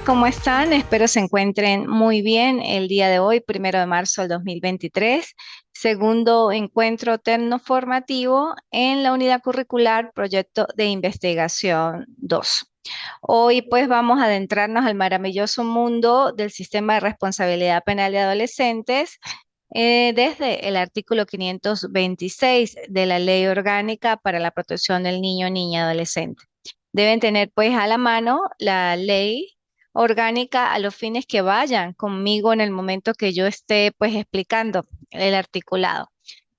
¿Cómo están? Espero se encuentren muy bien el día de hoy, 1 de marzo del 2023, segundo encuentro formativo en la unidad curricular Proyecto de Investigación 2. Hoy pues vamos a adentrarnos al maravilloso mundo del sistema de responsabilidad penal de adolescentes desde el artículo 526 de la Ley Orgánica para la Protección del Niño, Niña y Adolescente. Deben tener pues a la mano la ley orgánica a los fines que vayan conmigo en el momento que yo esté pues explicando el articulado.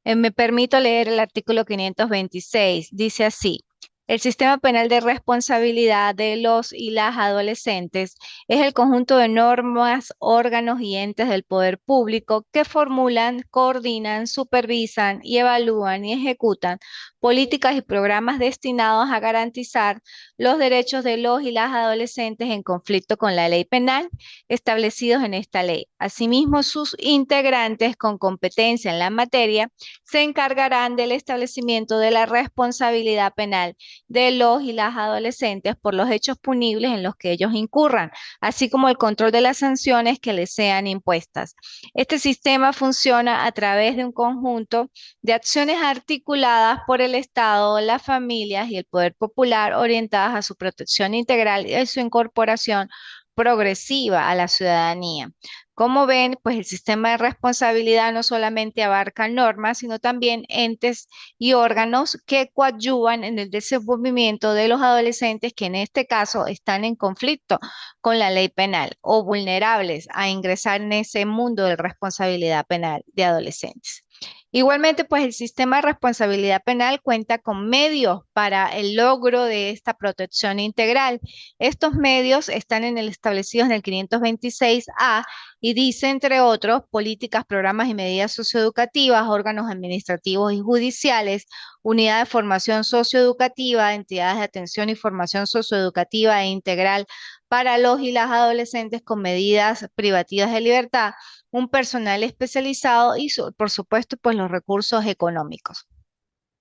Me permito leer el artículo 526. Dice así: el sistema penal de responsabilidad de los y las adolescentes es el conjunto de normas, órganos y entes del poder público que formulan, coordinan, supervisan y evalúan y ejecutan políticas y programas destinados a garantizar los derechos de los y las adolescentes en conflicto con la ley penal establecidos en esta ley. Asimismo, sus integrantes con competencia en la materia se encargarán del establecimiento de la responsabilidad penal de los y las adolescentes por los hechos punibles en los que ellos incurran, así como el control de las sanciones que les sean impuestas. Este sistema funciona a través de un conjunto de acciones articuladas por el Estado, las familias y el poder popular orientadas a su protección integral y a su incorporación progresiva a la ciudadanía. Como ven, pues el sistema de responsabilidad no solamente abarca normas, sino también entes y órganos que coadyuvan en el desenvolvimiento de los adolescentes que en este caso están en conflicto con la ley penal o vulnerables a ingresar en ese mundo de responsabilidad penal de adolescentes. Igualmente, pues el sistema de responsabilidad penal cuenta con medios para el logro de esta protección integral. Estos medios están establecidos en el 526A y dice, entre otros, políticas, programas y medidas socioeducativas, órganos administrativos y judiciales, unidad de formación socioeducativa, entidades de atención y formación socioeducativa e integral para los y las adolescentes con medidas privativas de libertad, un personal especializado y, por supuesto, pues los recursos económicos.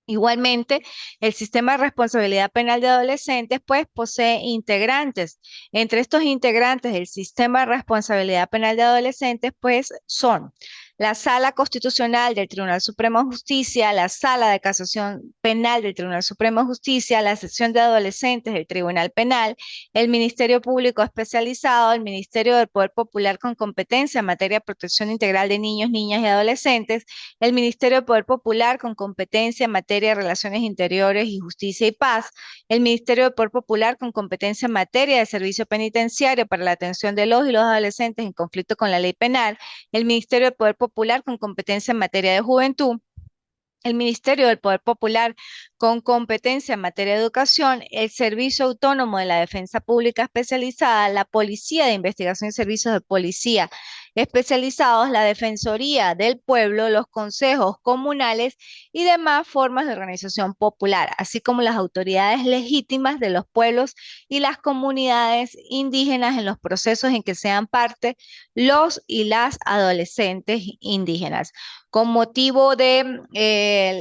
Igualmente, el sistema de responsabilidad penal de adolescentes, pues, posee integrantes. Entre estos integrantes del sistema de responsabilidad penal de adolescentes, pues, son la Sala Constitucional del Tribunal Supremo de Justicia, la Sala de Casación Penal del Tribunal Supremo de Justicia, la Sección de Adolescentes del Tribunal Penal, el Ministerio Público Especializado, el Ministerio del Poder Popular con competencia en materia de protección integral de niños, niñas y adolescentes, el Ministerio del Poder Popular con competencia en materia de relaciones interiores y justicia y paz, el Ministerio del Poder Popular con competencia en materia de servicio penitenciario para la atención de los y los adolescentes en conflicto con la ley penal, el Ministerio del Poder Popular con competencia en materia de juventud, el Ministerio del Poder Popular con competencia en materia de educación, el Servicio Autónomo de la Defensa Pública Especializada, la Policía de Investigación y Servicios de Policía especializados, la Defensoría del Pueblo, los consejos comunales y demás formas de organización popular, así como las autoridades legítimas de los pueblos y las comunidades indígenas en los procesos en que sean parte los y las adolescentes indígenas. Con motivo de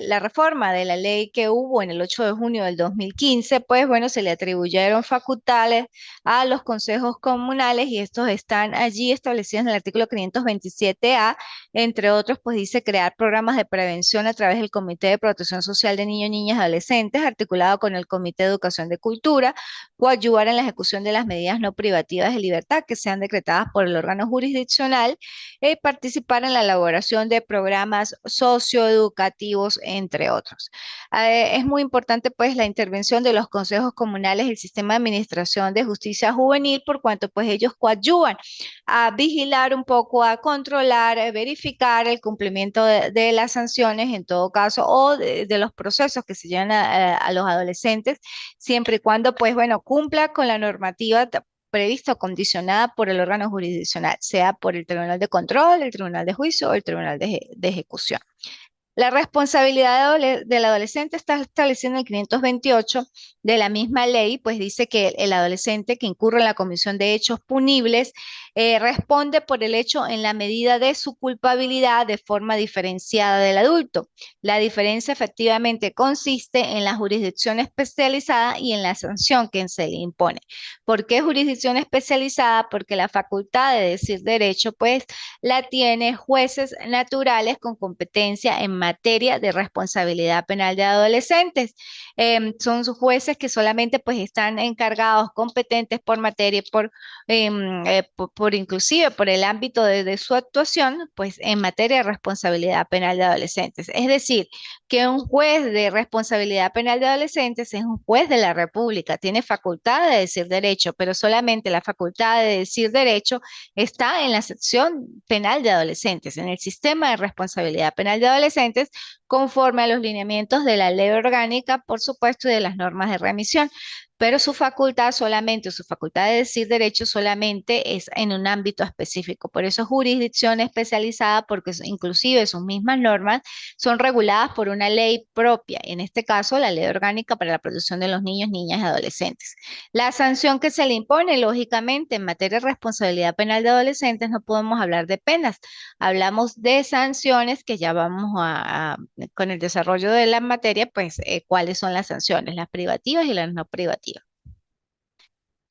la reforma de la ley que hubo en el 8 de junio del 2015, pues bueno, se le atribuyeron facultades a los consejos comunales y estos están allí establecidos en el artículo 527A, entre otros, pues dice crear programas de prevención a través del Comité de Protección Social de Niños, Niñas y Adolescentes, articulado con el Comité de Educación de Cultura, coadyuvar en la ejecución de las medidas no privativas de libertad que sean decretadas por el órgano jurisdiccional y participar en la elaboración de programas socioeducativos, entre otros. Es muy importante pues la intervención de los consejos comunales, el sistema de administración de justicia juvenil, por cuanto pues ellos coadyuvan a vigilar un poco, a controlar, a verificar el cumplimiento de las sanciones en todo caso o de los procesos que se llevan a los adolescentes, siempre y cuando pues bueno cumpla con la normativa prevista o condicionada por el órgano jurisdiccional, sea por el Tribunal de Control, el Tribunal de Juicio o el Tribunal de Ejecución. La responsabilidad del adolescente está establecida en el 528 de la misma ley, pues dice que el adolescente que incurre en la comisión de hechos punibles responde por el hecho en la medida de su culpabilidad de forma diferenciada del adulto. La diferencia efectivamente consiste en la jurisdicción especializada y en la sanción que se le impone. ¿Por qué jurisdicción especializada? Porque la facultad de decir derecho, pues, la tiene jueces naturales con competencia en materia de responsabilidad penal de adolescentes. Son jueces que solamente pues están encargados, competentes por materia, por inclusive por el ámbito de su actuación, pues en materia de responsabilidad penal de adolescentes. Es decir, que un juez de responsabilidad penal de adolescentes es un juez de la República, tiene facultad de decir derecho, pero solamente la facultad de decir derecho está en la sección penal de adolescentes, en el sistema de responsabilidad penal de adolescentes, conforme a los lineamientos de la ley orgánica, por supuesto, y de las normas de remisión. Pero su facultad solamente, su facultad de decir derecho solamente es en un ámbito específico. Por eso es jurisdicción especializada, porque inclusive sus mismas normas son reguladas por una ley propia, en este caso la Ley Orgánica para la Protección de los Niños, Niñas y Adolescentes. La sanción que se le impone, lógicamente, en materia de responsabilidad penal de adolescentes, no podemos hablar de penas, hablamos de sanciones que ya vamos con el desarrollo de la materia, pues cuáles son las sanciones, las privativas y las no privativas.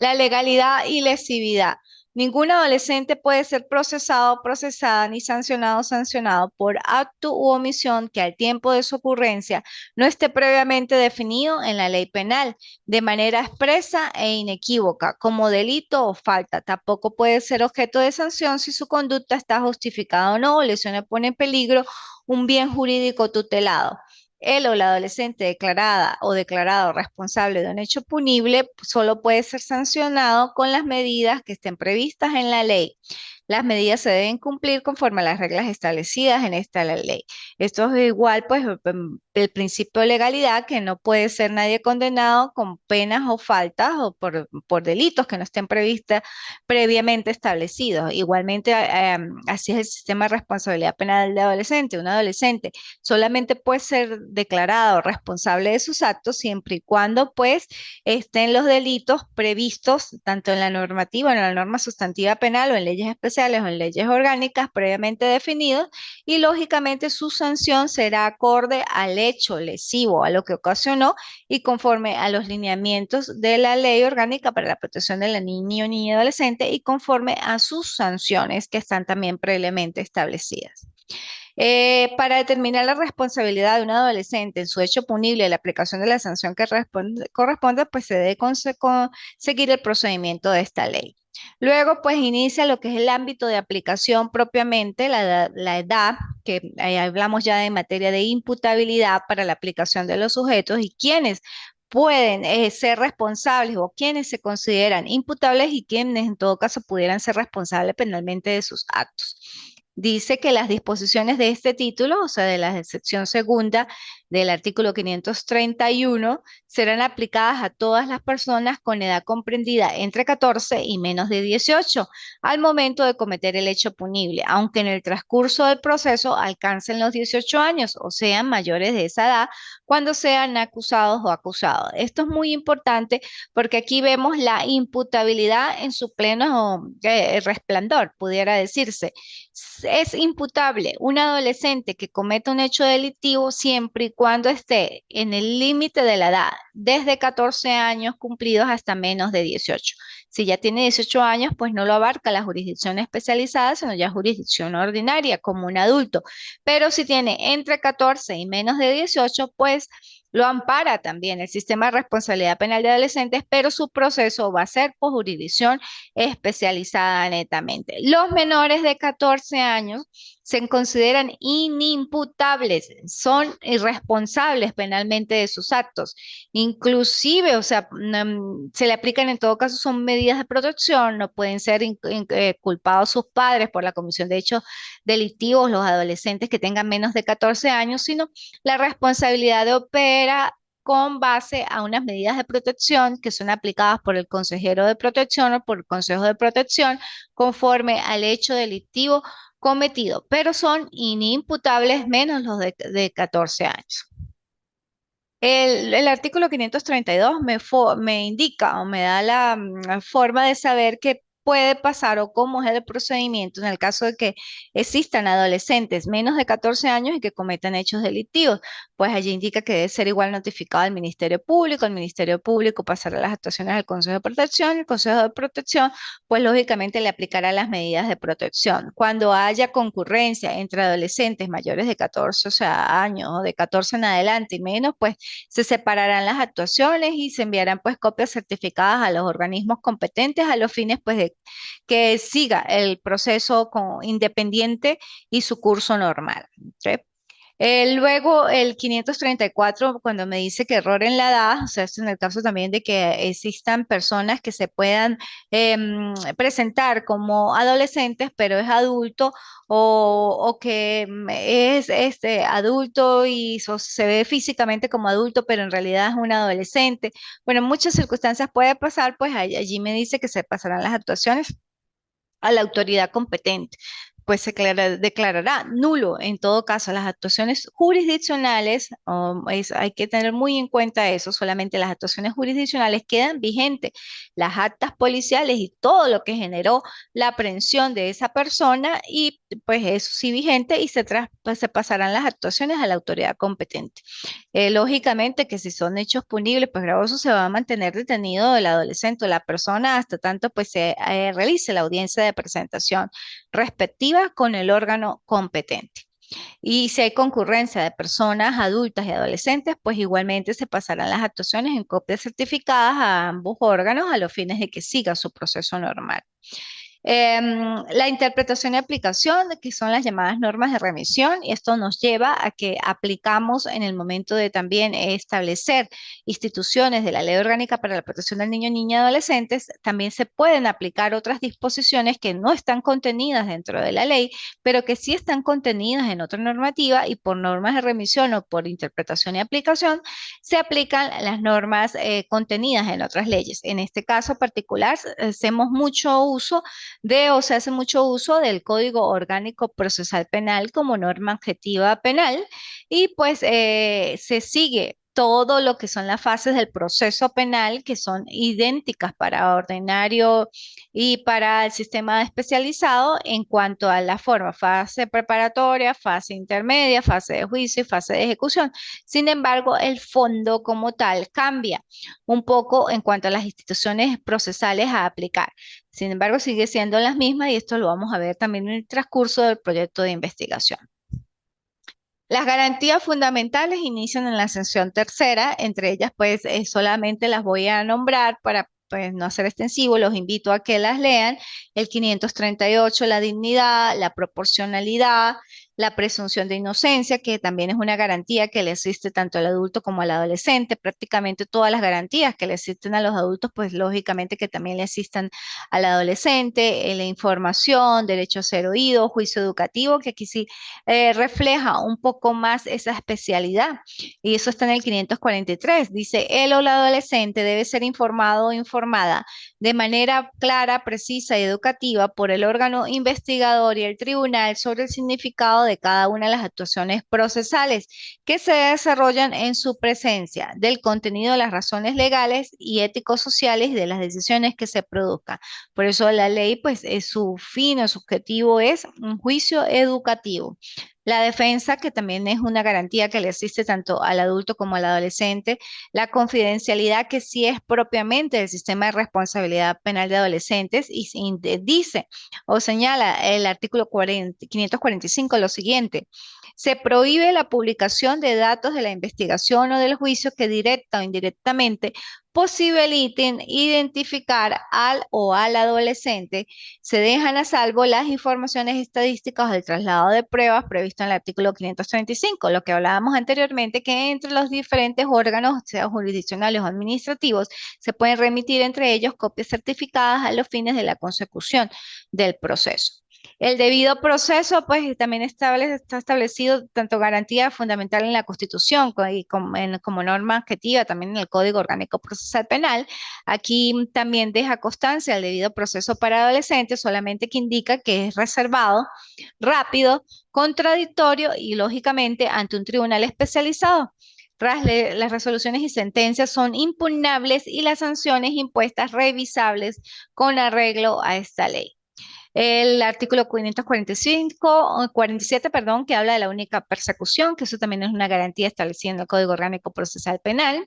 La legalidad y lesividad. Ningún adolescente puede ser procesado, procesada ni sancionado, sancionado por acto u omisión que al tiempo de su ocurrencia no esté previamente definido en la ley penal de manera expresa e inequívoca como delito o falta. Tampoco puede ser objeto de sanción si su conducta está justificada o no o lesiona o pone en peligro un bien jurídico tutelado. Él o la adolescente declarada o declarado responsable de un hecho punible solo puede ser sancionado con las medidas que estén previstas en la ley. Las medidas se deben cumplir conforme a las reglas establecidas en esta ley. Esto es igual, pues, el principio de legalidad, que no puede ser nadie condenado con penas o faltas o por delitos que no estén previstas previamente establecidos. Igualmente, así es el sistema de responsabilidad penal de adolescente. Un adolescente solamente puede ser declarado responsable de sus actos siempre y cuando, pues, estén los delitos previstos tanto en la normativa, en la norma sustantiva penal o en leyes especiales o en leyes orgánicas previamente definidos, y lógicamente su sanción será acorde al hecho lesivo, a lo que ocasionó y conforme a los lineamientos de la ley orgánica para la protección de la niña, niña y adolescente y conforme a sus sanciones que están también previamente establecidas. Para determinar la responsabilidad de un adolescente en su hecho punible y la aplicación de la sanción que corresponde, pues se debe seguir el procedimiento de esta ley. Luego, pues inicia lo que es el ámbito de aplicación propiamente, la edad, que hablamos ya de materia de imputabilidad para la aplicación de los sujetos y quienes pueden ser responsables o quienes se consideran imputables y quienes en todo caso pudieran ser responsables penalmente de sus actos. Dice que las disposiciones de este título, o sea, de la sección segunda del artículo 531, serán aplicadas a todas las personas con edad comprendida entre 14 y menos de 18 al momento de cometer el hecho punible, aunque en el transcurso del proceso alcancen los 18 años o sean mayores de esa edad cuando sean acusados o acusados. Esto es muy importante porque aquí vemos la imputabilidad en su pleno resplandor, pudiera decirse. Es imputable un adolescente que cometa un hecho delictivo siempre y cuando esté en el límite de la edad, desde 14 años cumplidos hasta menos de 18. Si ya tiene 18 años, pues no lo abarca la jurisdicción especializada, sino ya jurisdicción ordinaria, como un adulto. Pero si tiene entre 14 y menos de 18, pues lo ampara también el sistema de responsabilidad penal de adolescentes, pero su proceso va a ser por jurisdicción especializada netamente. Los menores de 14 años se consideran inimputables, son irresponsables penalmente de sus actos. Inclusive, o sea, se le aplican en todo caso, son medidas de protección, no pueden ser culpados sus padres por la comisión de hechos delictivos, los adolescentes que tengan menos de 14 años, sino la responsabilidad de opera con base a unas medidas de protección que son aplicadas por el consejero de protección o por el consejo de protección conforme al hecho delictivo cometido, pero son inimputables menos los de 14 años. El artículo 532 me indica o me da la forma de saber qué puede pasar o cómo es el procedimiento en el caso de que existan adolescentes menos de 14 años y que cometan hechos delictivos. Pues allí indica que debe ser igual notificado al Ministerio Público, el Ministerio Público pasará las actuaciones al Consejo de Protección, el Consejo de Protección pues lógicamente le aplicará las medidas de protección. Cuando haya concurrencia entre adolescentes mayores de 14, o sea, años o de 14 en adelante y menos, pues se separarán las actuaciones y se enviarán pues copias certificadas a los organismos competentes a los fines pues de que siga el proceso independiente y su curso normal. ¿Ok? Luego el 534, cuando me dice que error en la edad, o sea, esto en el caso también de que existan personas que se puedan presentar como adolescentes, pero es adulto o que es este, adulto y se ve físicamente como adulto, pero en realidad es un adolescente. Bueno, en muchas circunstancias puede pasar, pues allí me dice que se pasarán las actuaciones a la autoridad competente, pues declarará nulo en todo caso las actuaciones jurisdiccionales, hay que tener muy en cuenta eso, solamente las actuaciones jurisdiccionales quedan vigentes, las actas policiales y todo lo que generó la aprehensión de esa persona y pues eso sí vigente y pues, se pasarán las actuaciones a la autoridad competente. Lógicamente que si son hechos punibles, pues gravosos, se va a mantener detenido el adolescente o la persona hasta tanto pues se realice la audiencia de presentación respectiva con el órgano competente. Y si hay concurrencia de personas adultas y adolescentes, pues igualmente se pasarán las actuaciones en copias certificadas a ambos órganos a los fines de que siga su proceso normal. La interpretación y aplicación, que son las llamadas normas de remisión, y esto nos lleva a que aplicamos en el momento de también establecer instituciones de la Ley Orgánica para la Protección del Niño, Niña y Adolescentes, también se pueden aplicar otras disposiciones que no están contenidas dentro de la ley, pero que sí están contenidas en otra normativa y por normas de remisión o por interpretación y aplicación se aplican las normas contenidas en otras leyes. En este caso particular, hacemos mucho uso o se hace mucho uso del Código Orgánico Procesal Penal como norma objetiva penal y pues se sigue todo lo que son las fases del proceso penal que son idénticas para ordinario y para el sistema especializado en cuanto a la forma, fase preparatoria, fase intermedia, fase de juicio y fase de ejecución. Sin embargo, el fondo como tal cambia un poco en cuanto a las instituciones procesales a aplicar. Sin embargo, sigue siendo las mismas y esto lo vamos a ver también en el transcurso del proyecto de investigación. Las garantías fundamentales inician en la sección tercera, entre ellas pues solamente las voy a nombrar para pues, no hacer extensivo, los invito a que las lean. El 538, la dignidad, la proporcionalidad, la presunción de inocencia, que también es una garantía que le asiste tanto al adulto como al adolescente. Prácticamente todas las garantías que le asisten a los adultos, pues lógicamente que también le asistan al adolescente. La información, derecho a ser oído, juicio educativo, que aquí sí refleja un poco más esa especialidad. Y eso está en el 543. Dice, él o la adolescente debe ser informado o informada de manera clara, precisa y educativa por el órgano investigador y el tribunal sobre el significado de cada una de las actuaciones procesales que se desarrollan en su presencia, del contenido de las razones legales y éticos-sociales y de las decisiones que se produzcan. Por eso la ley, pues, su fin o su objetivo es un juicio educativo. La defensa, que también es una garantía que le asiste tanto al adulto como al adolescente. La confidencialidad, que sí es propiamente del sistema de responsabilidad penal de adolescentes y dice o señala el artículo 545 lo siguiente. Se prohíbe la publicación de datos de la investigación o del juicio que directa o indirectamente posibiliten identificar al o al adolescente. Se dejan a salvo las informaciones estadísticas del traslado de pruebas previsto en el artículo 535, lo que hablábamos anteriormente, que entre los diferentes órganos, sea jurisdiccionales o administrativos, se pueden remitir entre ellos copias certificadas a los fines de la consecución del proceso. El debido proceso, pues también está establecido tanto garantía fundamental en la Constitución y como norma objetiva también en el Código Orgánico Procesal Penal. Aquí también deja constancia el debido proceso para adolescentes, solamente que indica que es reservado, rápido, contradictorio y lógicamente ante un tribunal especializado. Las resoluciones y sentencias son impugnables y las sanciones impuestas revisables con arreglo a esta ley. El artículo 545, o 47, perdón, que habla de la única persecución, que eso también es una garantía establecida en el Código Orgánico Procesal Penal.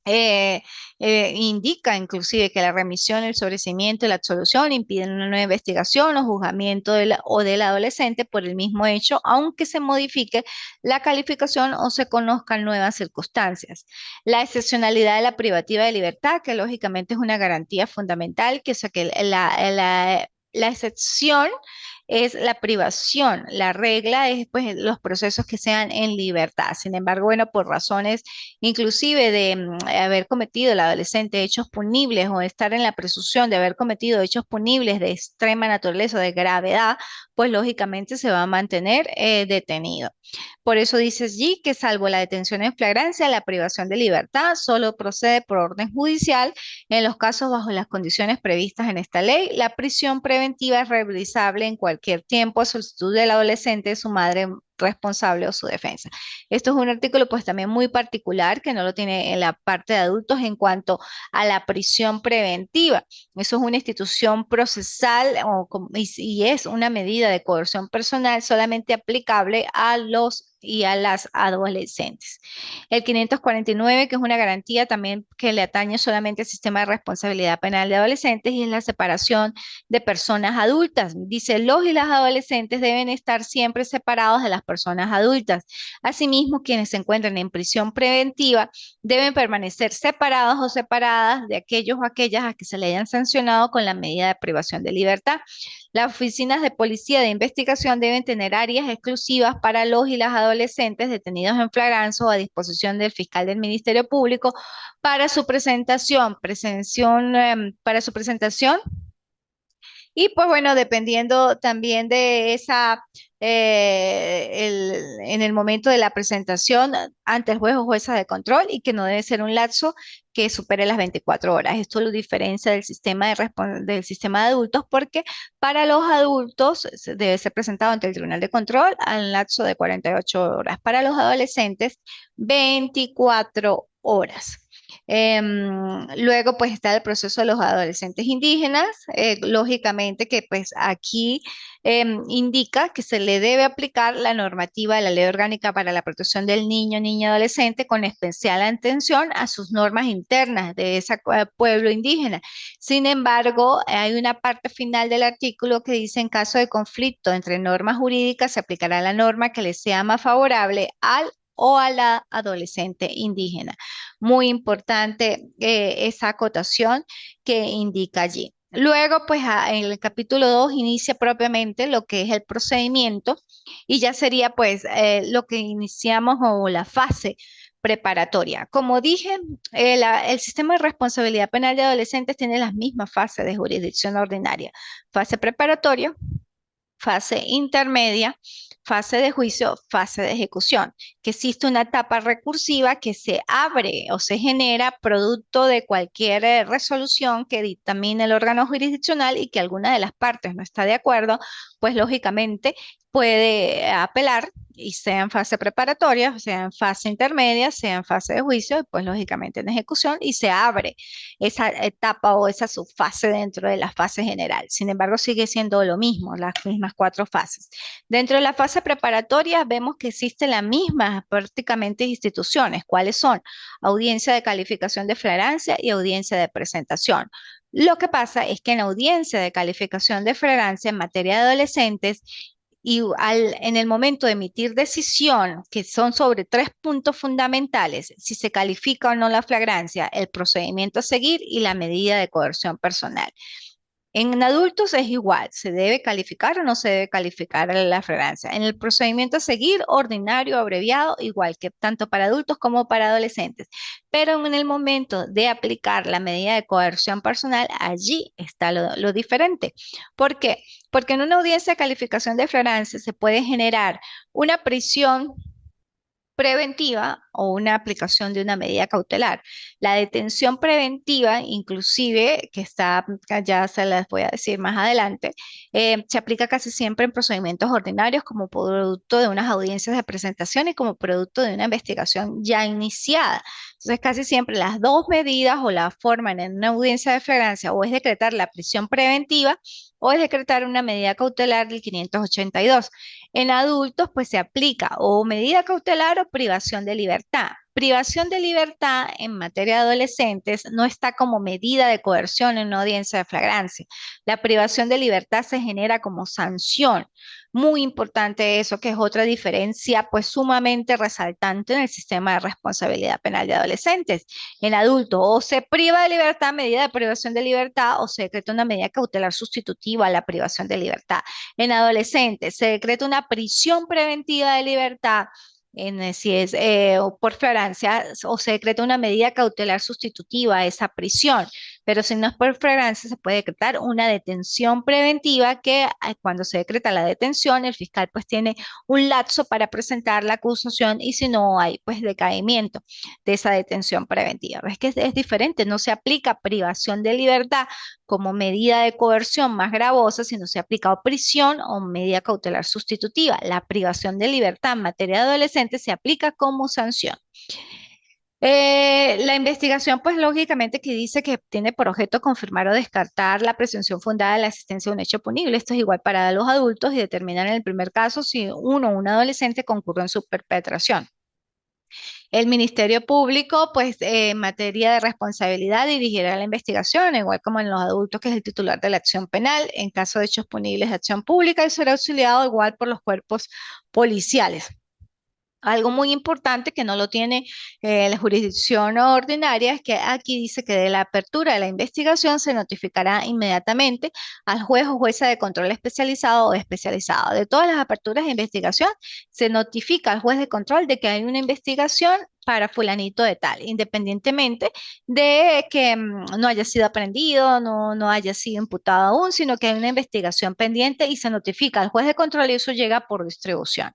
eh, Indica inclusive que la remisión, el sobreseimiento y la absolución impiden una nueva investigación o juzgamiento o del adolescente por el mismo hecho, aunque se modifique la calificación o se conozcan nuevas circunstancias. La excepcionalidad de la privativa de libertad, que lógicamente es una garantía fundamental, que, o sea, que la excepción es la privación, la regla es pues los procesos que sean en libertad. Sin embargo, bueno, por razones inclusive de haber cometido el adolescente hechos punibles o estar en la presunción de haber cometido hechos punibles de extrema naturaleza o de gravedad, pues lógicamente se va a mantener detenido. Por eso dice allí que salvo la detención en flagrancia, la privación de libertad solo procede por orden judicial en los casos bajo las condiciones previstas en esta ley. La prisión preventiva es revisable en cualquier tiempo a solicitud del adolescente, su madre responsable o su defensa. Esto es un artículo pues también muy particular que no lo tiene en la parte de adultos en cuanto a la prisión preventiva. Eso es una institución procesal y es una medida de coerción personal solamente aplicable a los y a las adolescentes. El 549, que es una garantía también que le atañe solamente al sistema de responsabilidad penal de adolescentes, y es la separación de personas adultas. Dice, los y las adolescentes deben estar siempre separados de las personas adultas. Asimismo, quienes se encuentran en prisión preventiva deben permanecer separados o separadas de aquellos o aquellas a que se le hayan sancionado con la medida de privación de libertad. Las oficinas de policía de investigación deben tener áreas exclusivas para los y las adolescentes detenidos en flagrancia o a disposición del fiscal del Ministerio Público para su para su presentación y pues bueno, dependiendo también de en el momento de la presentación ante el juez o jueza de control y que no debe ser un lapso que supere las 24 horas. Esto lo diferencia del sistema de adultos porque para los adultos debe ser presentado ante el tribunal de control al lapso de 48 horas. Para los adolescentes, 24 horas. Luego, pues está el proceso de los adolescentes indígenas, lógicamente que pues aquí indica que se le debe aplicar la normativa de la Ley Orgánica para la Protección del Niño, Niña y Adolescente con especial atención a sus normas internas de ese pueblo indígena. Sin embargo, hay una parte final del artículo que dice en caso de conflicto entre normas jurídicas se aplicará la norma que le sea más favorable al o a la adolescente indígena. Muy importante esa acotación que indica allí. Luego, pues en el capítulo 2 inicia propiamente lo que es el procedimiento y ya sería pues lo que iniciamos o la fase preparatoria. Como dije, el sistema de responsabilidad penal de adolescentes tiene las mismas fases de jurisdicción ordinaria. Fase preparatoria, fase intermedia, fase de juicio, fase de ejecución, que existe una etapa recursiva que se abre o se genera producto de cualquier resolución que dictamine el órgano jurisdiccional y que alguna de las partes no está de acuerdo, pues lógicamente puede apelar y sea en fase preparatoria, sea en fase intermedia, sea en fase de juicio, y pues lógicamente en ejecución y se abre esa etapa o esa subfase dentro de la fase general. Sin embargo, sigue siendo lo mismo, las mismas cuatro fases. Dentro de la fase preparatoria vemos que existen las mismas prácticamente instituciones. ¿Cuáles son? Audiencia de calificación de flagrancia y audiencia de presentación. Lo que pasa es que en la audiencia de calificación de flagrancia en materia de adolescentes en el momento de emitir decisión, que son sobre tres puntos fundamentales, si se califica o no la flagrancia, el procedimiento a seguir y la medida de coerción personal. En adultos es igual, se debe calificar o no se debe calificar la flagrancia. En el procedimiento a seguir, ordinario, abreviado, igual que tanto para adultos como para adolescentes. Pero en el momento de aplicar la medida de coerción personal, allí está lo diferente. ¿Por qué? Porque en una audiencia de calificación de flagrancia se puede generar una prisión preventiva o una aplicación de una medida cautelar. La detención preventiva, inclusive, que está, ya se las voy a decir más adelante, se aplica casi siempre en procedimientos ordinarios como producto de unas audiencias de presentación y como producto de una investigación ya iniciada. Entonces, casi siempre las dos medidas o la forman en una audiencia de flagrancia o es decretar la prisión preventiva o es decretar una medida cautelar del 582. En adultos, pues se aplica o medida cautelar o privación de libertad. Privación de libertad en materia de adolescentes no está como medida de coerción en una audiencia de flagrancia. La privación de libertad se genera como sanción. Muy importante eso, que es otra diferencia pues sumamente resaltante en el sistema de responsabilidad penal de adolescentes. En adultos o se priva de libertad, medida de privación de libertad, o se decreta una medida cautelar sustitutiva a la privación de libertad. En adolescentes se decreta una prisión preventiva de libertad si es o por flagrancia o se decreta una medida cautelar sustitutiva a esa prisión, pero si no es por flagrancia se puede decretar una detención preventiva que cuando se decreta la detención el fiscal pues tiene un lapso para presentar la acusación y si no hay pues decaimiento de esa detención preventiva. Es que es diferente, no se aplica privación de libertad como medida de coerción más gravosa, sino se aplica o prisión o medida cautelar sustitutiva. La privación de libertad en materia de adolescentes se aplica como sanción. La investigación, pues lógicamente que dice que tiene por objeto confirmar o descartar la presunción fundada de la existencia de un hecho punible. Esto es igual para los adultos y determinar en el primer caso si uno o un adolescente concurrió en su perpetración. El Ministerio Público, pues en materia de responsabilidad, dirigirá la investigación, igual como en los adultos, que es el titular de la acción penal, en caso de hechos punibles de acción pública, y será auxiliado igual por los cuerpos policiales. Algo muy importante que no lo tiene la jurisdicción ordinaria es que aquí dice que de la apertura de la investigación se notificará inmediatamente al juez o jueza de control especializado o especializado. De todas las aperturas de investigación, se notifica al juez de control de que hay una investigación para fulanito de tal, independientemente de que no haya sido aprendido, no haya sido imputado aún, sino que hay una investigación pendiente y se notifica al juez de control y eso llega por distribución.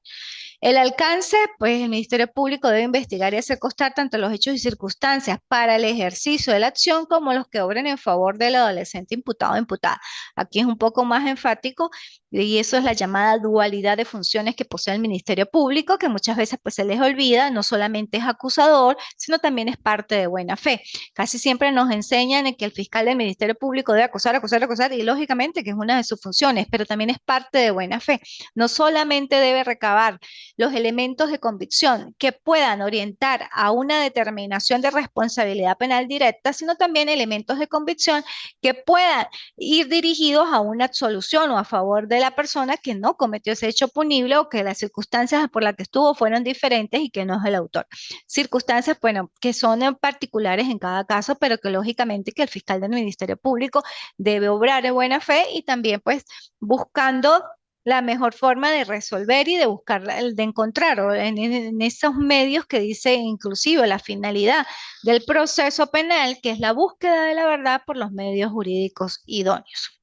El alcance, pues el Ministerio Público debe investigar y hacer constar tanto los hechos y circunstancias para el ejercicio de la acción como los que obren en favor del adolescente imputado o imputada. Aquí es un poco más enfático y eso es la llamada dualidad de funciones que posee el Ministerio Público, que muchas veces pues se les olvida, no solamente es acusador, sino también es parte de buena fe. Casi siempre nos enseñan en que el fiscal del Ministerio Público debe acusar, acusar, acusar y lógicamente que es una de sus funciones, pero también es parte de buena fe. No solamente debe recabar los elementos de convicción que puedan orientar a una determinación de responsabilidad penal directa, sino también elementos de convicción que puedan ir dirigidos a una absolución o a favor de la persona que no cometió ese hecho punible o que las circunstancias por las que estuvo fueron diferentes y que no es el autor. Circunstancias, bueno, que son en particulares en cada caso, pero que lógicamente que el fiscal del Ministerio Público debe obrar de buena fe y también pues buscando la mejor forma de resolver y de buscar, de encontrar en esos medios que dice inclusive la finalidad del proceso penal, que es la búsqueda de la verdad por los medios jurídicos idóneos.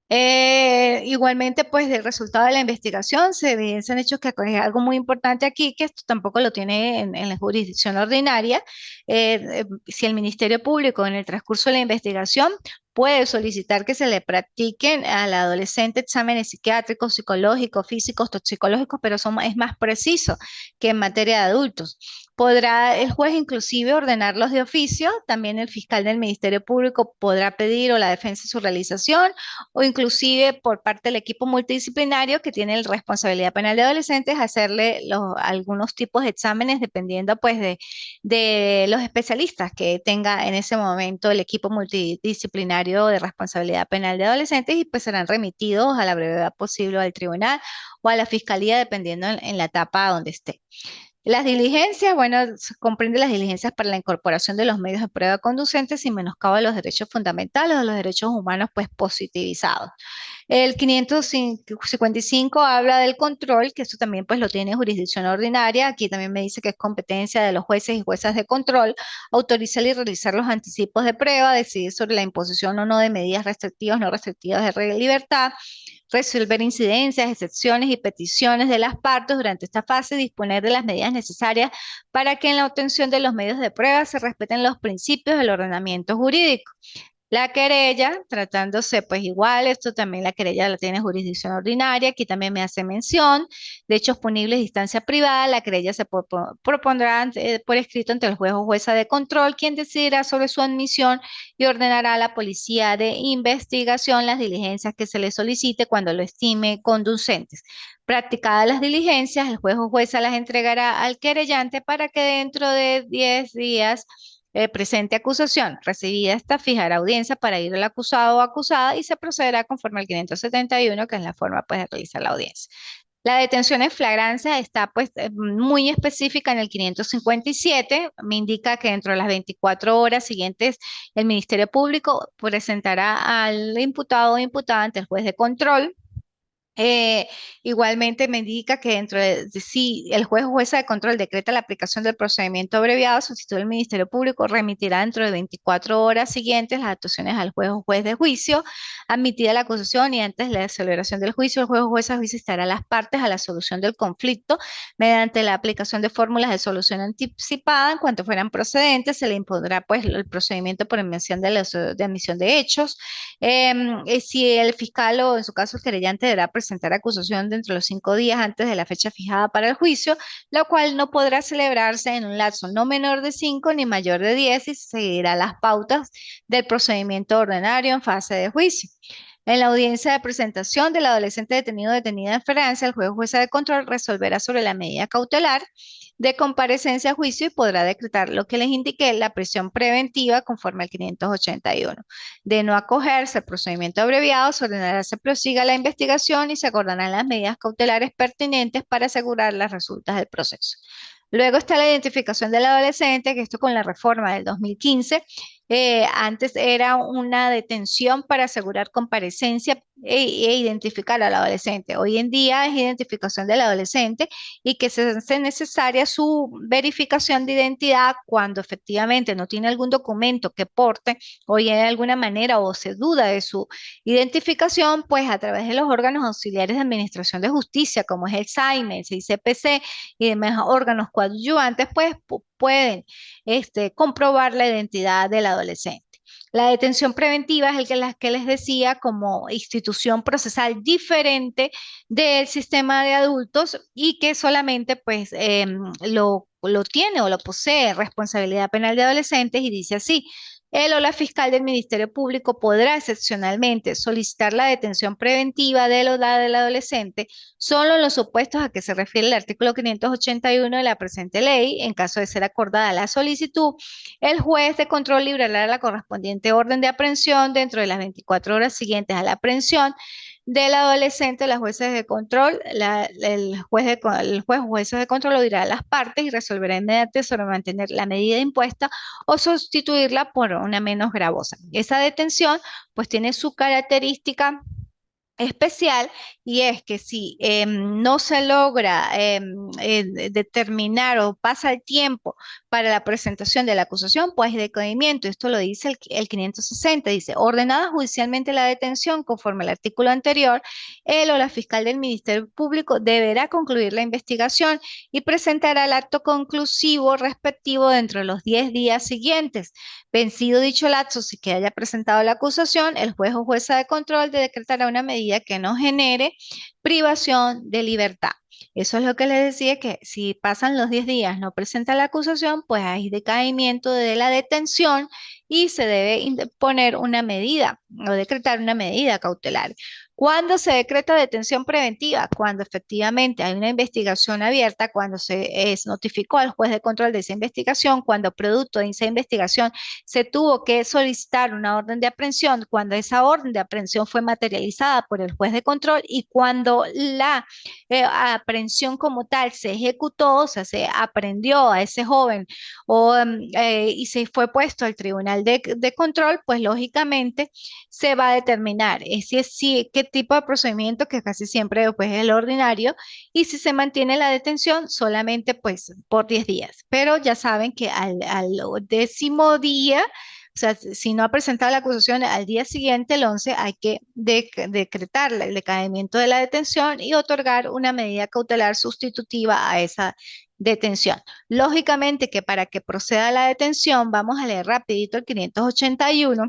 Igualmente, pues del resultado de la investigación se evidencian hechos que es algo muy importante aquí, que esto tampoco lo tiene en la jurisdicción ordinaria. Si el Ministerio Público en el transcurso de la investigación puede solicitar que se le practiquen al adolescente exámenes psiquiátricos, psicológicos, físicos, toxicológicos, pero es más preciso que en materia de adultos. Podrá el juez inclusive ordenarlos de oficio, también el fiscal del Ministerio Público podrá pedir o la defensa su realización o inclusive por parte del equipo multidisciplinario que tiene la responsabilidad penal de adolescentes hacerle algunos tipos de exámenes dependiendo pues de los especialistas que tenga en ese momento el equipo multidisciplinario de responsabilidad penal de adolescentes y pues serán remitidos a la brevedad posible al tribunal o a la fiscalía dependiendo en la etapa donde esté. Las diligencias, bueno, comprende las diligencias para la incorporación de los medios de prueba conducentes sin menoscabo de los derechos fundamentales o de los derechos humanos, pues positivizados. El 555 habla del control, que eso también pues lo tiene jurisdicción ordinaria. Aquí también me dice que es competencia de los jueces y juezas de control autorizar y realizar los anticipos de prueba, decidir sobre la imposición o no de medidas restrictivas, no restrictivas de libertad, resolver incidencias, excepciones y peticiones de las partes durante esta fase, disponer de las medidas necesarias para que en la obtención de los medios de prueba se respeten los principios del ordenamiento jurídico. La querella, tratándose pues igual, esto también la querella la tiene jurisdicción ordinaria, aquí también me hace mención de hechos punibles de instancia privada, la querella se propondrá por escrito ante el juez o jueza de control, quien decidirá sobre su admisión y ordenará a la policía de investigación las diligencias que se le solicite cuando lo estime conducentes. Practicadas las diligencias, el juez o jueza las entregará al querellante para que dentro de 10 días presente acusación. Recibida esta, fijará audiencia para ir al acusado o acusada y se procederá conforme al 571, que es la forma pues, de realizar la audiencia. La detención en flagrancia está pues muy específica en el 557, me indica que dentro de las 24 horas siguientes el Ministerio Público presentará al imputado o imputada ante el juez de control. Eh, Igualmente me indica que dentro de si el juez o jueza de control decreta la aplicación del procedimiento abreviado, solicitud del Ministerio Público remitirá dentro de 24 horas siguientes las actuaciones al juez o juez de juicio, admitida la acusación y antes de la celebración del juicio, el juez o jueza de juicio estará a las partes a la solución del conflicto mediante la aplicación de fórmulas de solución anticipada. En cuanto fueran procedentes, se le impondrá pues el procedimiento por emisión de admisión de hechos. Si el fiscal o en su caso el querellante deberá presentar acusación dentro de los 5 días antes de la fecha fijada para el juicio, lo cual no podrá celebrarse en un lapso no menor de 5 ni mayor de 10 y se seguirá las pautas del procedimiento ordinario en fase de juicio. En la audiencia de presentación del adolescente detenido o detenida en Francia, el juez o jueza de control resolverá sobre la medida cautelar de comparecencia a juicio y podrá decretar lo que les indiqué, la prisión preventiva conforme al 581. De no acogerse al procedimiento abreviado, se ordenará se prosiga la investigación y se acordarán las medidas cautelares pertinentes para asegurar las resultas del proceso. Luego está la identificación del adolescente, que esto con la reforma del 2015, antes era una detención para asegurar comparecencia e identificar al adolescente. Hoy en día es identificación del adolescente y que se hace necesaria su verificación de identidad cuando efectivamente no tiene algún documento que porte o de alguna manera o se duda de su identificación, pues a través de los órganos auxiliares de administración de justicia, como es el SAIME, el CICPC y demás órganos coadyuvantes, pues pueden comprobar la identidad del adolescente. La detención preventiva es el que, las que les decía como institución procesal diferente del sistema de adultos y que solamente pues lo tiene o lo posee responsabilidad penal de adolescentes y dice así. El o la fiscal del Ministerio Público podrá excepcionalmente solicitar la detención preventiva del o la del adolescente solo en los supuestos a que se refiere el artículo 581 de la presente ley. En caso de ser acordada la solicitud, el juez de control librará la correspondiente orden de aprehensión dentro de las 24 horas siguientes a la aprehensión del adolescente. Las jueces de control, el juez o jueces de control lo dirá a las partes y resolverá inmediatamente sobre mantener la medida impuesta o sustituirla por una menos gravosa. Esa detención pues tiene su característica especial y es que si no se logra determinar o pasa el tiempo para la presentación de la acusación, pues decaimiento, esto lo dice el 560, dice, ordenada judicialmente la detención conforme al artículo anterior, él o la fiscal del Ministerio Público deberá concluir la investigación y presentará el acto conclusivo respectivo dentro de los 10 días siguientes. Vencido dicho lapso, si que haya presentado la acusación, el juez o jueza de control decretará una medida que no genere privación de libertad. Eso es lo que les decía, que si pasan los 10 días, no presenta la acusación, pues hay decaimiento de la detención y se debe poner una medida o decretar una medida cautelar. ¿Cuándo se decreta detención preventiva? Cuando efectivamente hay una investigación abierta, cuando se notificó al juez de control de esa investigación, cuando producto de esa investigación se tuvo que solicitar una orden de aprehensión, cuando esa orden de aprehensión fue materializada por el juez de control y cuando la aprehensión como tal se ejecutó, o sea, se aprendió a ese joven y se fue puesto al tribunal de control, pues lógicamente se va a determinar qué tipo de procedimiento, que casi siempre pues, es el ordinario, y si se mantiene la detención, solamente pues por 10 días. Pero ya saben que al 10.º día, o sea, si no ha presentado la acusación al día siguiente, el 11, hay que decretar el decaimiento de la detención y otorgar una medida cautelar sustitutiva a esa detención. Lógicamente que para que proceda la detención, vamos a leer rapidito el 581,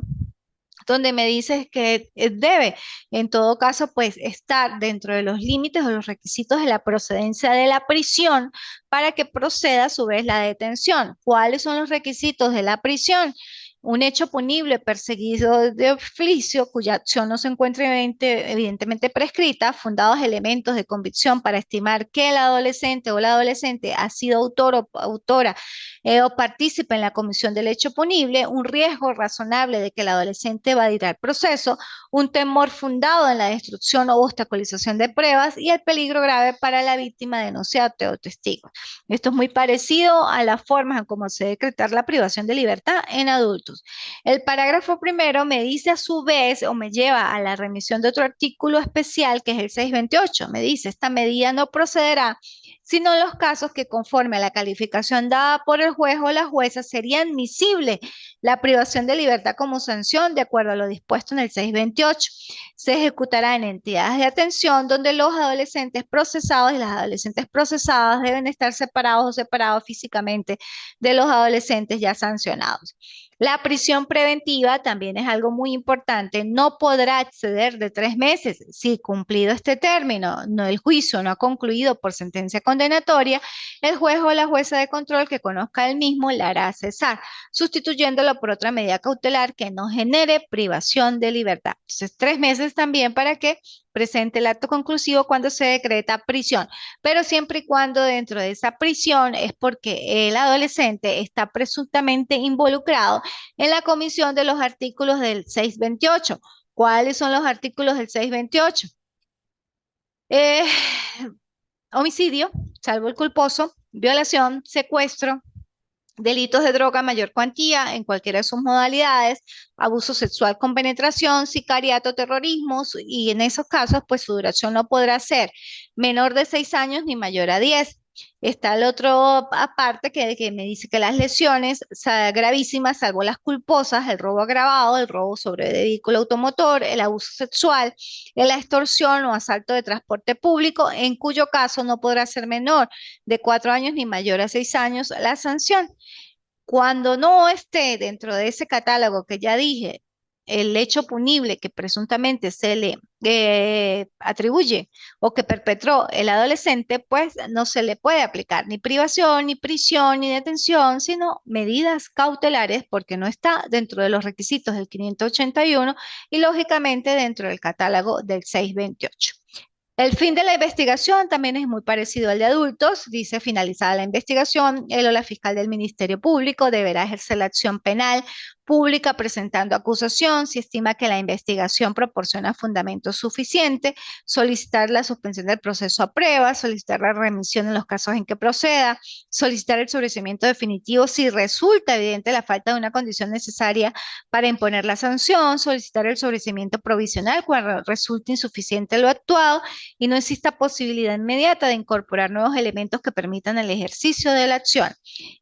donde me dices que debe, en todo caso, pues estar dentro de los límites o los requisitos de la procedencia de la prisión para que proceda a su vez la detención. ¿Cuáles son los requisitos de la prisión? Un hecho punible perseguido de oficio cuya acción no se encuentre evidentemente prescrita, fundados elementos de convicción para estimar que el adolescente o la adolescente ha sido autor o autora o partícipe en la comisión del hecho punible, un riesgo razonable de que el adolescente evadirá el proceso, un temor fundado en la destrucción o obstaculización de pruebas y el peligro grave para la víctima, denunciante o testigo. Esto es muy parecido a las formas en cómo se decretar la privación de libertad en adultos. El parágrafo primero me dice a su vez o me lleva a la remisión de otro artículo especial que es el 628. Me dice, esta medida no procederá sino en los casos que conforme a la calificación dada por el juez o la jueza sería admisible la privación de libertad como sanción de acuerdo a lo dispuesto en el 628. Se ejecutará en entidades de atención donde los adolescentes procesados y las adolescentes procesadas deben estar separados o separados físicamente de los adolescentes ya sancionados. La prisión preventiva también es algo muy importante. No podrá exceder de 3 meses si cumplido este término, no, el juicio no ha concluido por sentencia condenatoria, el juez o la jueza de control que conozca el mismo la hará cesar, sustituyéndolo por otra medida cautelar que no genere privación de libertad. Entonces, 3 meses también para que presente el acto conclusivo cuando se decreta prisión, pero siempre y cuando dentro de esa prisión es porque el adolescente está presuntamente involucrado en la comisión de los artículos del 628. ¿Cuáles son los artículos del 628? Eh, homicidio, salvo el culposo, violación, secuestro, delitos de droga a mayor cuantía en cualquiera de sus modalidades, abuso sexual con penetración, sicariato, terrorismo, y en esos casos, pues su duración no podrá ser menor de 6 años ni mayor a 10. Está el otro aparte que me dice que las lesiones gravísimas, salvo las culposas, el robo agravado, el robo sobre vehículo automotor, el abuso sexual, la extorsión o asalto de transporte público, en cuyo caso no podrá ser menor de 4 años ni mayor a 6 años la sanción. Cuando no esté dentro de ese catálogo que ya dije, el hecho punible que presuntamente se le atribuye o que perpetró el adolescente, pues no se le puede aplicar ni privación, ni prisión, ni detención, sino medidas cautelares porque no está dentro de los requisitos del 581 y lógicamente dentro del catálogo del 628. El fin de la investigación también es muy parecido al de adultos. Dice, finalizada la investigación, él o la fiscal del Ministerio Público deberá ejercer la acción penal pública presentando acusación si estima que la investigación proporciona fundamento suficiente, solicitar la suspensión del proceso a prueba, solicitar la remisión en los casos en que proceda, solicitar el sobreseimiento definitivo si resulta evidente la falta de una condición necesaria para imponer la sanción, solicitar el sobreseimiento provisional cuando resulte insuficiente lo actuado y no exista posibilidad inmediata de incorporar nuevos elementos que permitan el ejercicio de la acción.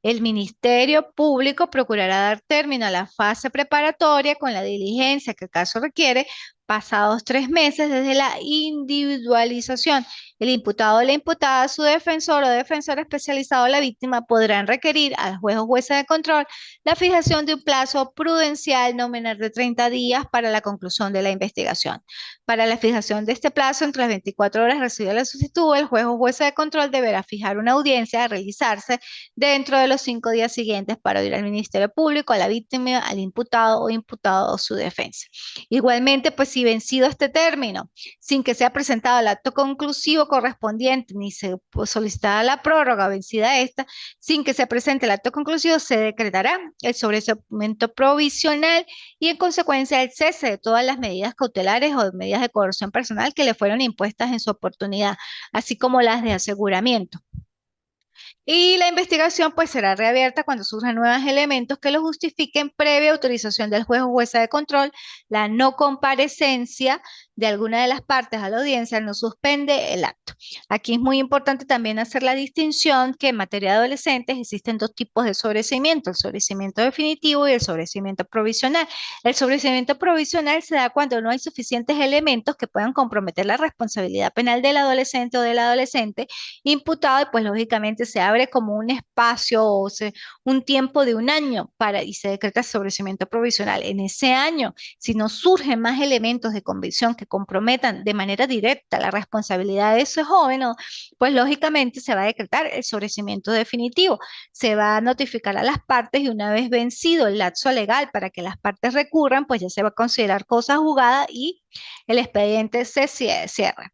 El Ministerio Público procurará dar término a la fase preparatoria con la diligencia que el caso requiere, pasados 3 meses desde la individualización. El imputado o la imputada, su defensor o defensor especializado o la víctima podrán requerir al juez o jueza de control la fijación de un plazo prudencial no menor de 30 días para la conclusión de la investigación. Para la fijación de este plazo, entre las 24 horas recibida la solicitud, el juez o jueza de control deberá fijar una audiencia a realizarse dentro de los 5 días siguientes para oír al Ministerio Público, a la víctima, al imputado o imputado o su defensa. Igualmente, pues si vencido este término, sin que sea presentado el acto conclusivo correspondiente, ni se solicitada la prórroga vencida esta, sin que se presente el acto conclusivo, se decretará el sobreseimiento provisional y en consecuencia el cese de todas las medidas cautelares o medidas de coerción personal que le fueron impuestas en su oportunidad, así como las de aseguramiento. Y la investigación pues será reabierta cuando surjan nuevos elementos que lo justifiquen previa autorización del juez o jueza de control. La no comparecencia de alguna de las partes a la audiencia no suspende el acto. Aquí es muy importante también hacer la distinción que en materia de adolescentes existen dos tipos de sobreseimiento, el sobreseimiento definitivo y el sobreseimiento provisional. El sobreseimiento provisional se da cuando no hay suficientes elementos que puedan comprometer la responsabilidad penal del adolescente o del adolescente imputado y pues lógicamente se abre como un espacio un tiempo de un año y se decreta sobreseimiento provisional. En ese año, si no surgen más elementos de convicción que comprometan de manera directa la responsabilidad de ese joven, pues lógicamente se va a decretar el sobreseimiento definitivo. Se va a notificar a las partes y una vez vencido el lapso legal para que las partes recurran, pues ya se va a considerar cosa juzgada y el expediente se cierra.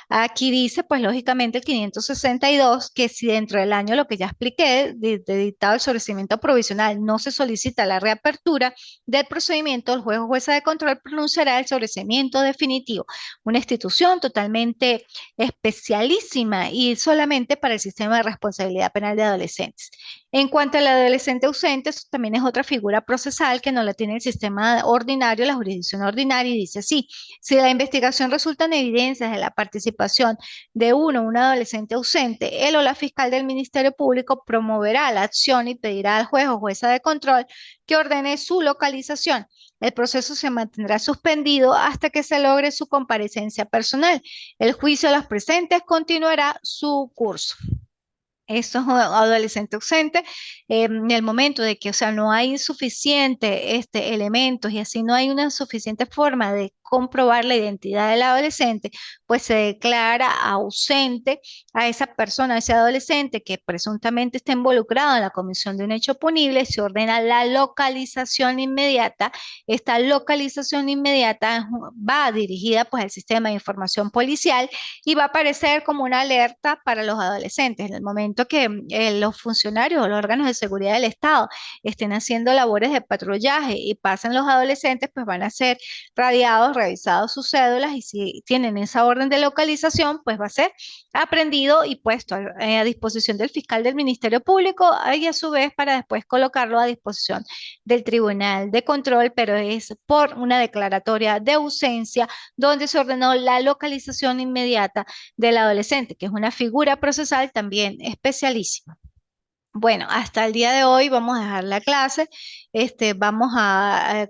Aquí dice, pues lógicamente el 562, que si dentro del año, lo que ya expliqué, de dictado el sobreseimiento provisional, no se solicita la reapertura del procedimiento, el juez o jueza de control pronunciará el sobreseimiento definitivo, una institución totalmente especialísima y solamente para el sistema de responsabilidad penal de adolescentes. En cuanto al adolescente ausente, eso también es otra figura procesal que no la tiene el sistema ordinario, la jurisdicción ordinaria, y dice así: si la investigación resulta en evidencias de la participación de un adolescente ausente, él o la fiscal del Ministerio Público promoverá la acción y pedirá al juez o jueza de control que ordene su localización. El proceso se mantendrá suspendido hasta que se logre su comparecencia personal. El juicio de los presentes continuará su curso. Estos adolescentes ausentes, en el momento de que, o sea, no hay suficiente elementos y así no hay una suficiente forma de comprobar la identidad del adolescente, pues se declara ausente a esa persona, a ese adolescente que presuntamente está involucrado en la comisión de un hecho punible, se ordena la localización inmediata. Esta localización inmediata va dirigida pues al sistema de información policial y va a aparecer como una alerta para los adolescentes. En el momento que los funcionarios o los órganos de seguridad del Estado estén haciendo labores de patrullaje y pasen los adolescentes, pues van a ser radiados, revisados sus cédulas y si tienen esa orden de localización, pues va a ser aprendido y puesto a disposición del fiscal del Ministerio Público y a su vez para después colocarlo a disposición del Tribunal de Control, pero es por una declaratoria de ausencia donde se ordenó la localización inmediata del adolescente, que es una figura procesal también especialísima. Bueno, hasta el día de hoy vamos a dejar la clase. Vamos a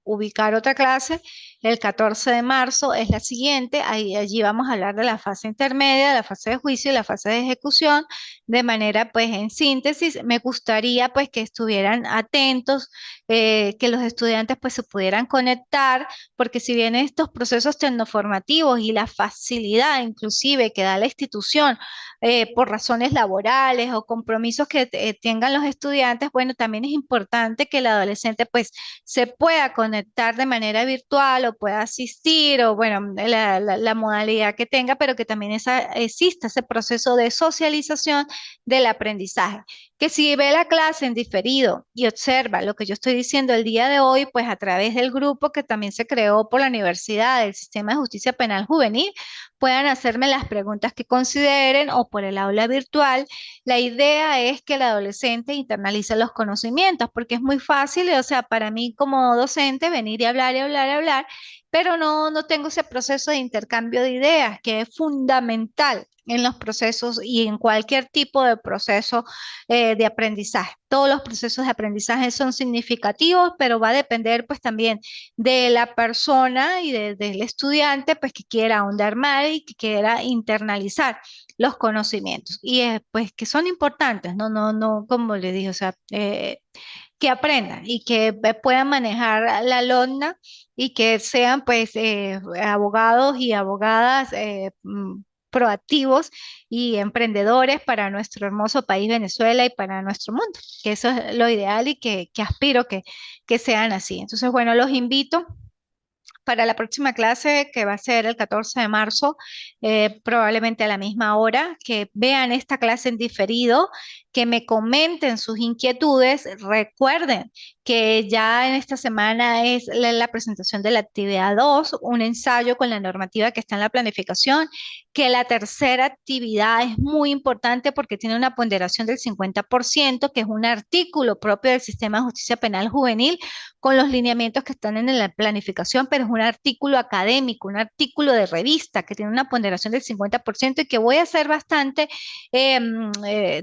ubicar otra clase. El 14 de marzo es la siguiente. Allí vamos a hablar de la fase intermedia, la fase de juicio y la fase de ejecución. De manera, pues, en síntesis, me gustaría, pues, que estuvieran atentos, que los estudiantes, pues, se pudieran conectar, porque si bien estos procesos tecnoformativos y la facilidad, inclusive, que da la institución por razones laborales o compromisos que tengan los estudiantes, bueno, también es importante que el adolescente pues se pueda conectar de manera virtual o pueda asistir o bueno, la modalidad que tenga, pero que también exista ese proceso de socialización del aprendizaje. Que si ve la clase en diferido y observa lo que yo estoy diciendo el día de hoy, pues a través del grupo que también se creó por la Universidad del Sistema de Justicia Penal Juvenil, puedan hacerme las preguntas que consideren o por el aula virtual. La idea es que el adolescente internalice los conocimientos, porque es muy fácil, o sea, para mí como docente venir y hablar y hablar y hablar, pero no tengo ese proceso de intercambio de ideas que es fundamental en los procesos y en cualquier tipo de proceso de aprendizaje. Todos los procesos de aprendizaje son significativos, pero va a depender pues también de la persona y del estudiante pues que quiera ahondar más y que quiera internalizar los conocimientos y pues que son importantes, no, como le dije, o sea, que aprendan y que puedan manejar la alumna y que sean pues abogados y abogadas proactivos y emprendedores para nuestro hermoso país Venezuela y para nuestro mundo, que eso es lo ideal y que aspiro que sean así. Entonces, bueno, los invito para la próxima clase, que va a ser el 14 de marzo, probablemente a la misma hora, que vean esta clase en diferido, que me comenten sus inquietudes. Recuerden que ya en esta semana es la presentación de la actividad 2, un ensayo con la normativa que está en la planificación, que la tercera actividad es muy importante porque tiene una ponderación del 50%, que es un artículo propio del sistema de justicia penal juvenil con los lineamientos que están en la planificación, pero es un artículo académico, un artículo de revista que tiene una ponderación del 50% y que voy a hacer bastante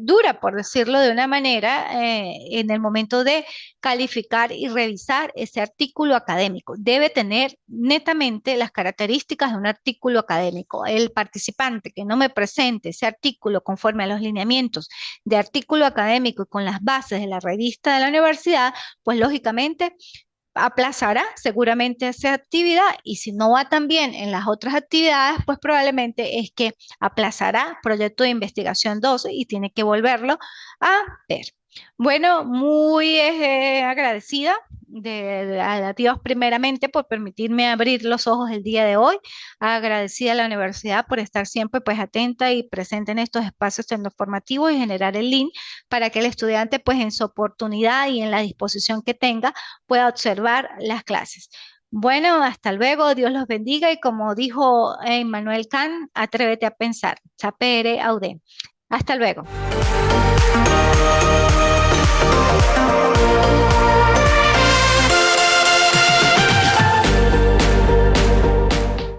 dura, por decirlo de una manera, en el momento de calificar y revisar ese artículo académico. Debe tener netamente las características de un artículo académico. El participante que no me presente ese artículo conforme a los lineamientos de artículo académico y con las bases de la revista de la universidad, pues lógicamente aplazará seguramente esa actividad, y si no va tan bien en las otras actividades, pues probablemente es que aplazará proyecto de investigación 12 y tiene que volverlo a ver. Bueno, muy agradecida a Dios primeramente por permitirme abrir los ojos el día de hoy. Agradecida a la universidad por estar siempre pues atenta y presente en estos espacios tecnoformativos y generar el link para que el estudiante pues en su oportunidad y en la disposición que tenga pueda observar las clases. Bueno, hasta luego, Dios los bendiga y como dijo Immanuel Kant, atrévete a pensar, sapere aude. Hasta luego.